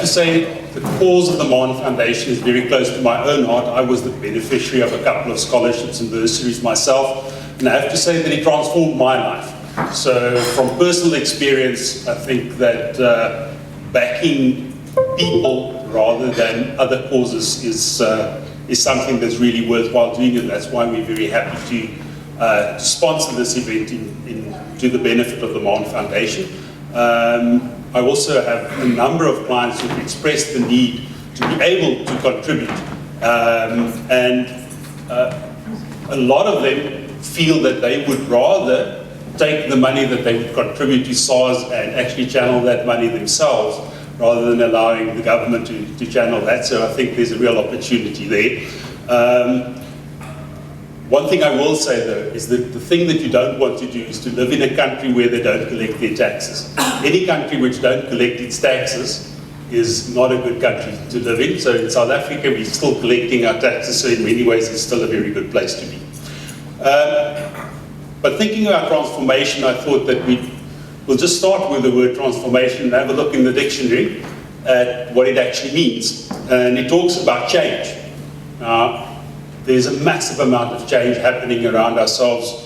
to say the cause of the Mahon Foundation is very close to my own heart. I was the beneficiary of a couple of scholarships and bursaries myself, and I have to say that it transformed my life. So from personal experience, I think that backing people rather than other causes is something that's really worthwhile doing, and that's why we're very happy to sponsor this event to the benefit of the Mahon Foundation. I also have a number of clients who've expressed the need to be able to contribute, and a lot of them feel that they would rather take the money that they would contribute to SARS and actually channel that money themselves, rather than allowing the government to channel that. So I think there's a real opportunity there. One thing I will say though is that the thing that you don't want to do is to live in a country where they don't collect their taxes. Any country which don't collect its taxes is not a good country to live in. So in South Africa we're still collecting our taxes, so in many ways it's still a very good place to be. But thinking about transformation, I thought that we'll just start with the word transformation and have a look in the dictionary at what it actually means. And it talks about change. There's a massive amount of change happening around ourselves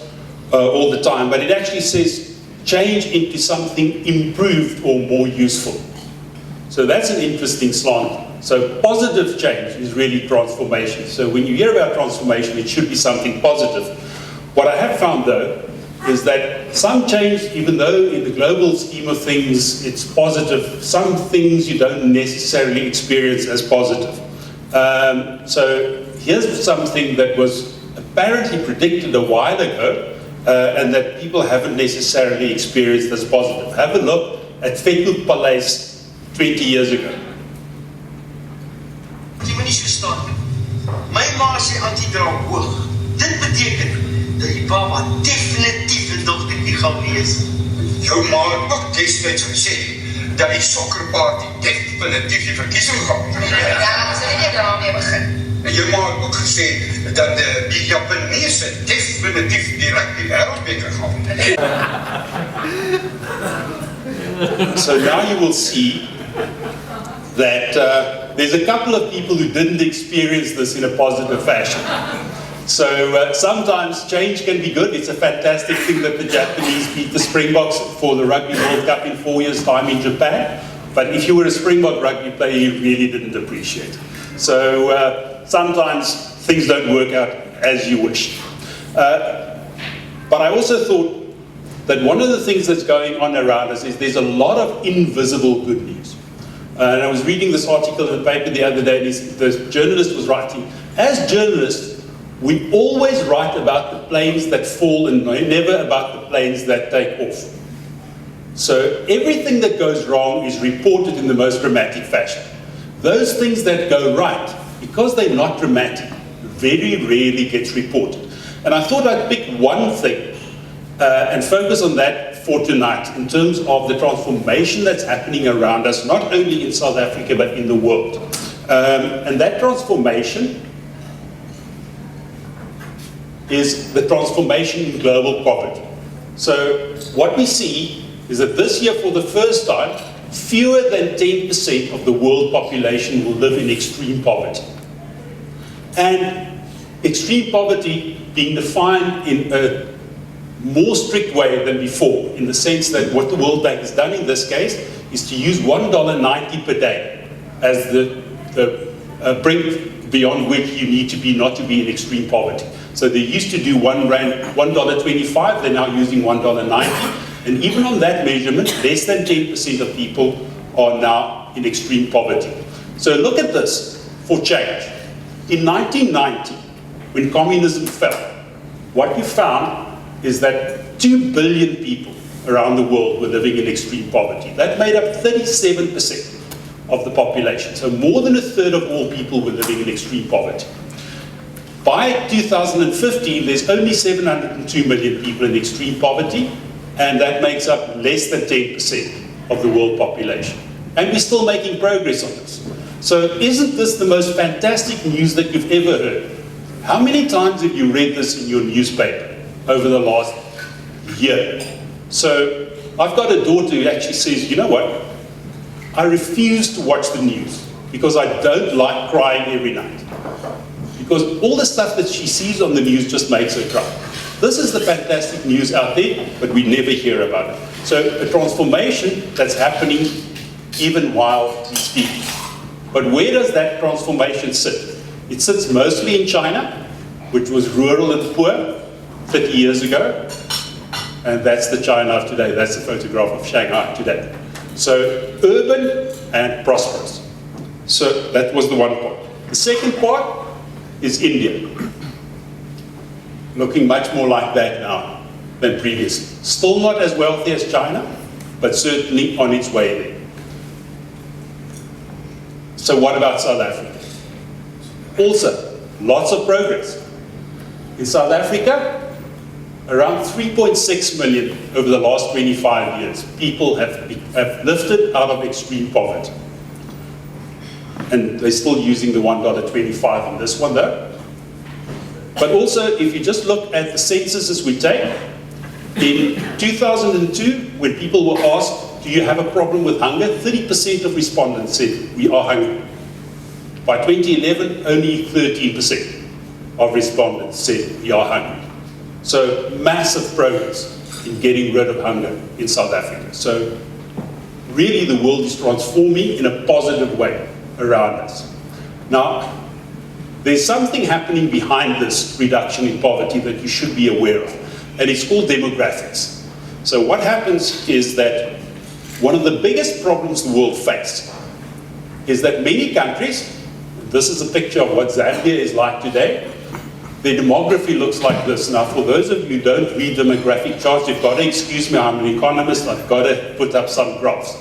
all the time, but it actually says change into something improved or more useful. So that's an interesting slant. So positive change is really transformation. So when you hear about transformation, it should be something positive. What I have found though is that some change, even though in the global scheme of things it's positive, some things you don't necessarily experience as positive. So here's something that was apparently predicted a while ago and that people haven't necessarily experienced as positive. Have a look at Wikus Marais 20 years ago. My ma sê antidrank hoog. Dit beteken dat die baba definitief 'n dogtertjie gaan wees. Jou ma het ook destyds gesê dat die sokkerparty definitief die verkiesing gaan. Ja, ons het daarmee begin. En jou ma het ook gesê dat die Japaneese definitief direk die wêreldbeker gaan. So now you will see that there's a couple of people who didn't experience this in a positive fashion. So sometimes change can be good. It's a fantastic thing that the Japanese beat the Springboks for the Rugby World Cup in 4 years' time in Japan. But if you were a Springbok rugby player, you really didn't appreciate it. So sometimes things don't work out as you wish. But I also thought that one of the things that's going on around us is there's a lot of invisible good news. And I was reading this article in the paper the other day, and the journalist was writing, as journalists, we always write about the planes that fall and never about the planes that take off. So everything that goes wrong is reported in the most dramatic fashion. Those things that go right, because they're not dramatic, very rarely gets reported. And I thought I'd pick one thing and focus on that for tonight in terms of the transformation that's happening around us, not only in South Africa but in the world. And that transformation is the transformation in global poverty. So what we see is that this year, for the first time, fewer than 10% of the world population will live in extreme poverty. And extreme poverty being defined in a more strict way than before, in the sense that what the World Bank has done in this case is to use $1.90 per day as the brink beyond which you need to be not to be in extreme poverty. So they used to do $1.25, they're now using $1.90. And even on that measurement, less than 10% of people are now in extreme poverty. So look at this for change. In 1990, when communism fell, what you found is that 2 billion people around the world were living in extreme poverty. That made up 37% of the population. So more than a third of all people were living in extreme poverty. By 2015, there's only 702 million people in extreme poverty, and that makes up less than 10% of the world population. And we're still making progress on this. So isn't this the most fantastic news that you've ever heard? How many times have you read this in your newspaper over the last year? So I've got a daughter who actually says, you know what? I refuse to watch the news because I don't like crying every night. Because all the stuff that she sees on the news just makes her cry. This is the fantastic news out there, but we never hear about it. So a transformation that's happening even while we speak. But where does that transformation sit? It sits mostly in China, which was rural and poor 30 years ago. And that's the China of today. That's the photograph of Shanghai today. So urban and prosperous. So that was the one part. The second part is India. Looking much more like that now than previously. Still not as wealthy as China, but certainly on its way there. So what about South Africa? Also, lots of progress. In South Africa, around 3.6 million over the last 25 years, people have lifted out of extreme poverty. And they're still using the $1.25 on this one though. But also, if you just look at the censuses we take, in 2002, when people were asked, do you have a problem with hunger? 30% of respondents said, we are hungry. By 2011, only 13% of respondents said, we are hungry. So massive progress in getting rid of hunger in South Africa. So really the world is transforming in a positive way around us. Now, there's something happening behind this reduction in poverty that you should be aware of, and it's called demographics. So what happens is that one of the biggest problems the world faces is that many countries, this is a picture of what Zambia is like today, their demography looks like this. Now, for those of you who don't read demographic charts, you've got to excuse me, I'm an economist, I've got to put up some graphs.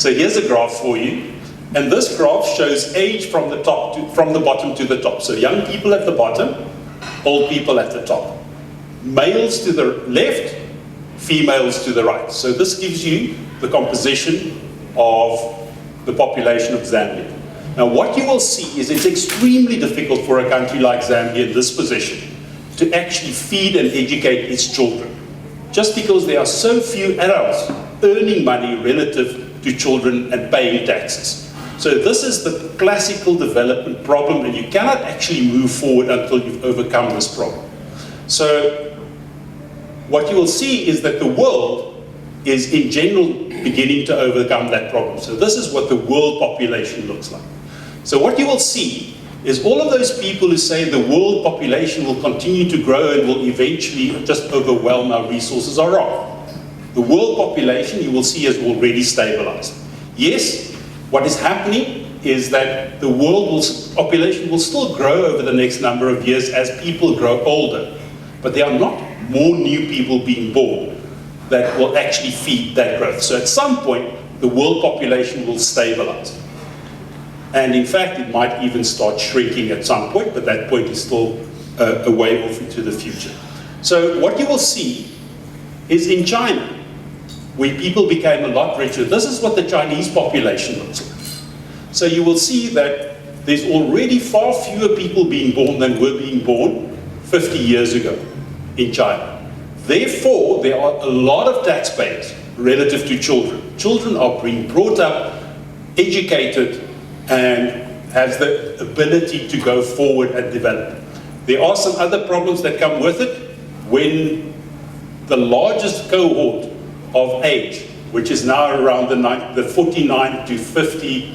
So here's a graph for you. And this graph shows age from the bottom to the top. So young people at the bottom, old people at the top. Males to the left, females to the right. So this gives you the composition of the population of Zambia. Now what you will see is it's extremely difficult for a country like Zambia in this position to actually feed and educate its children. Just because there are so few adults earning money relative to children and paying taxes. So this is the classical development problem, and you cannot actually move forward until you've overcome this problem. So what you will see is that the world is in general beginning to overcome that problem. So this is what the world population looks like. So what you will see is all of those people who say the world population will continue to grow and will eventually just overwhelm our resources are wrong. The world population, you will see, has already stabilized. Yes, what is happening is that the world population will still grow over the next number of years as people grow older. But there are not more new people being born that will actually feed that growth. So at some point, the world population will stabilize. And in fact, it might even start shrinking at some point, but that point is still a way off into the future. So what you will see is in China, where people became a lot richer. This is what the Chinese population looks like. So you will see that there's already far fewer people being born than were being born 50 years ago in China. Therefore, there are a lot of taxpayers relative to children. Children are being brought up, educated, and have the ability to go forward and develop. There are some other problems that come with it. When the largest cohort of age, which is now around the 49 to 50,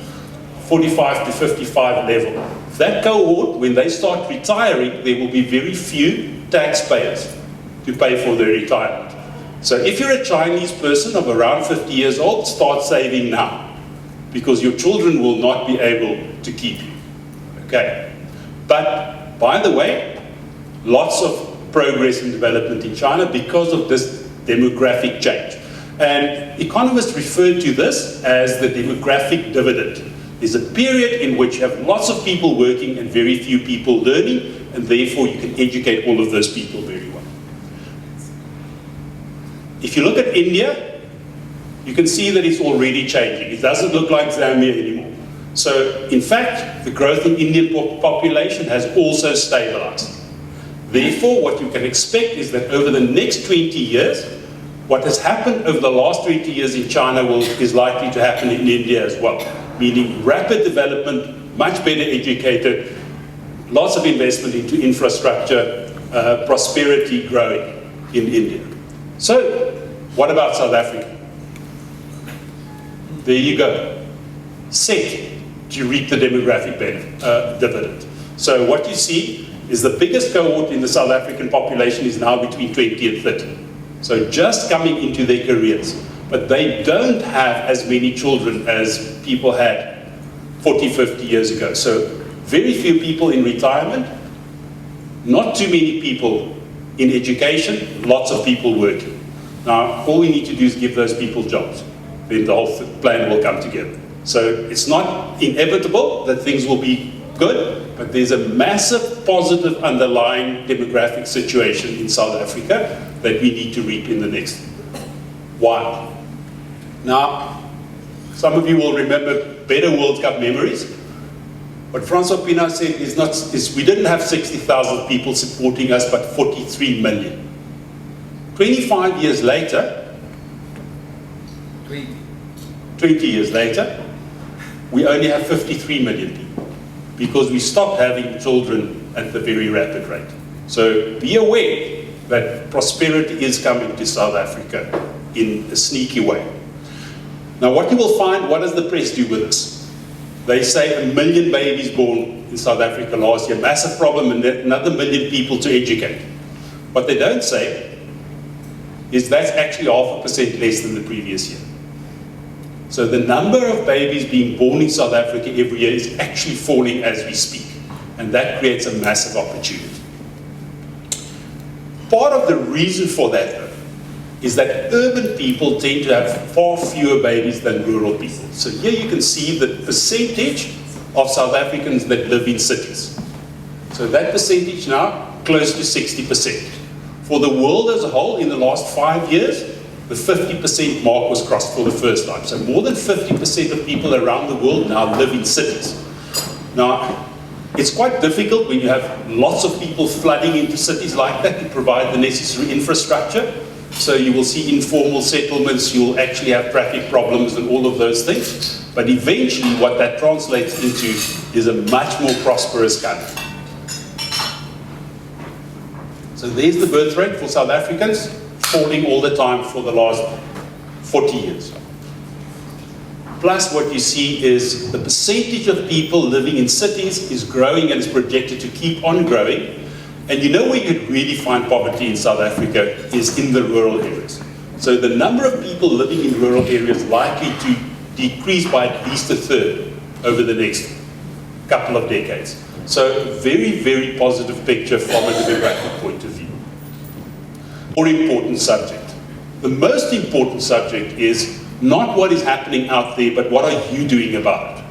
45 to 55 level. That cohort, when they start retiring, there will be very few taxpayers to pay for their retirement. So if you're a Chinese person of around 50 years old, start saving now, because your children will not be able to keep you. Okay. But, by the way, lots of progress and development in China because of this demographic change. And economists refer to this as the demographic dividend. There's a period in which you have lots of people working and very few people learning, and therefore you can educate all of those people very well. If you look at India, you can see that it's already changing. It doesn't look like Zambia anymore. So, in fact, the growth in Indian population has also stabilized. Therefore, what you can expect is that over the next 20 years, What has happened over the last 20 years in China is likely to happen in India as well, meaning rapid development, much better educated, lots of investment into infrastructure, prosperity growing in India. So, what about South Africa? There you go. Set to reap the demographic dividend. So what you see is the biggest cohort in the South African population is now between 20 and 30. So just coming into their careers. But they don't have as many children as people had 40, 50 years ago. So very few people in retirement, not too many people in education, lots of people working. Now, all we need to do is give those people jobs. Then the whole plan will come together. So it's not inevitable that things will be good, but there's a massive positive underlying demographic situation in South Africa that we need to reap in the next while. Now, some of you will remember better World Cup memories. What Francois Pienaar said is we didn't have 60,000 people supporting us, but 43 million. 25 years later, 20 years later, we only have 53 million people because we stopped having children at the very rapid rate. So be aware that prosperity is coming to South Africa in a sneaky way. Now what you will find, what does the press do with this? They say 1 million babies born in South Africa last year, massive problem, and another 1 million people to educate. What they don't say is that's actually 0.5% less than the previous year. So the number of babies being born in South Africa every year is actually falling as we speak. And that creates a massive opportunity. Part of the reason for that, though, is that urban people tend to have far fewer babies than rural people. So here you can see the percentage of South Africans that live in cities. So that percentage now, close to 60%. For the world as a whole, in the last 5 years, the 50% mark was crossed for the first time. So more than 50% of people around the world now live in cities. Now, it's quite difficult when you have lots of people flooding into cities like that to provide the necessary infrastructure. So you will see informal settlements, you will actually have traffic problems and all of those things. But eventually what that translates into is a much more prosperous country. So there's the birth rate for South Africans, falling all the time for the last 40 years. Plus what you see is the percentage of people living in cities is growing and is projected to keep on growing. And you know where you could really find poverty in South Africa is in the rural areas. So the number of people living in rural areas is likely to decrease by at least a third over the next couple of decades. So very, very positive picture from a demographic point of view. More important subject. The most important subject is not what is happening out there, but what are you doing about it?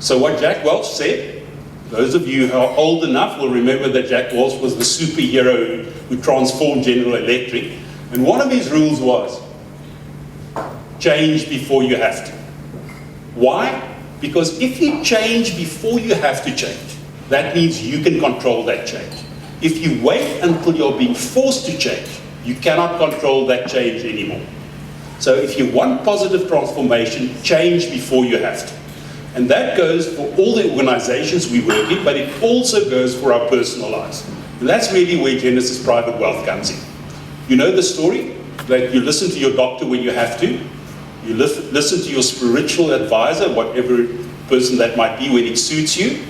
So what Jack Welch said, those of you who are old enough will remember that Jack Welch was the superhero who transformed General Electric. And one of his rules was, change before you have to. Why? Because if you change before you have to change, that means you can control that change. If you wait until you're being forced to change, you cannot control that change anymore. So if you want positive transformation, change before you have to. And that goes for all the organizations we work in, but it also goes for our personal lives. And that's really where Genesis Private Wealth comes in. You know the story? That you listen to your doctor when you have to. You listen to your spiritual advisor, whatever person that might be, when it suits you.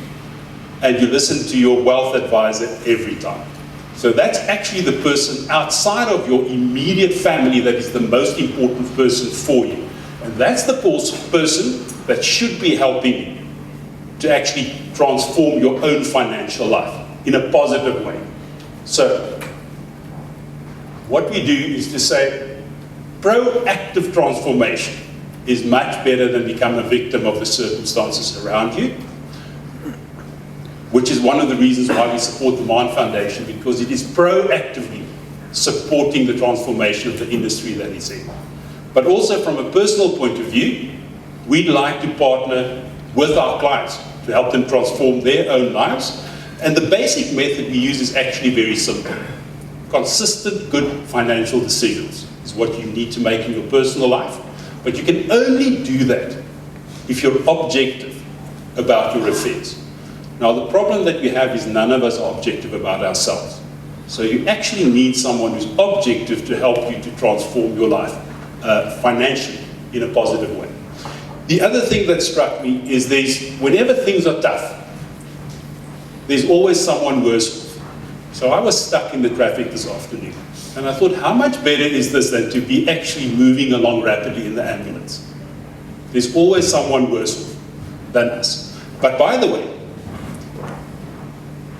And you listen to your wealth advisor every time. So that's actually the person outside of your immediate family that is the most important person for you. And that's the person that should be helping you to actually transform your own financial life in a positive way. So, what we do is to say, proactive transformation is much better than become a victim of the circumstances around you, which is one of the reasons why we support the Mahon Foundation, because it is proactively supporting the transformation of the industry that it's in. But also from a personal point of view, we'd like to partner with our clients to help them transform their own lives. And the basic method we use is actually very simple. consistent, good financial decisions is what you need to make in your personal life. But you can only do that if you're objective about your affairs. Now, the problem that we have is none of us are objective about ourselves. So you actually need someone who's objective to help you to transform your life financially in a positive way. The other thing that struck me is whenever things are tough, there's always someone worse off. So I was stuck in the traffic this afternoon, and I thought, how much better is this than to be actually moving along rapidly in the ambulance? There's always someone worse off than us. But by the way,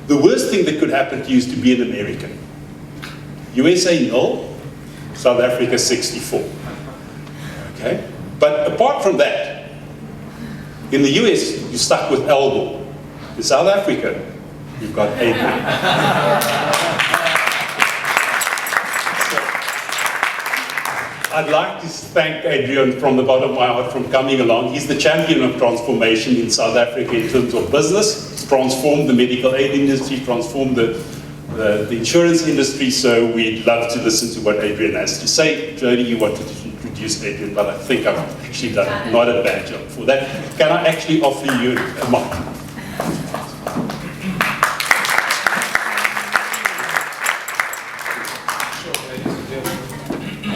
the worst thing that could happen to you is to be an American. USA 0, South Africa 64. Okay? But apart from that, in the US, you're stuck with elbow. In South Africa, you've got Adrian. I'd like to thank Adrian from the bottom of my heart for coming along. He's the champion of transformation in South Africa in terms of business. He's transformed the medical aid industry, transformed the insurance industry, so we'd love to listen to what Adrian has to say. Jody, you wanted to introduce Adrian, but I think I've actually done not a bad job for that. Can I actually offer you a mic?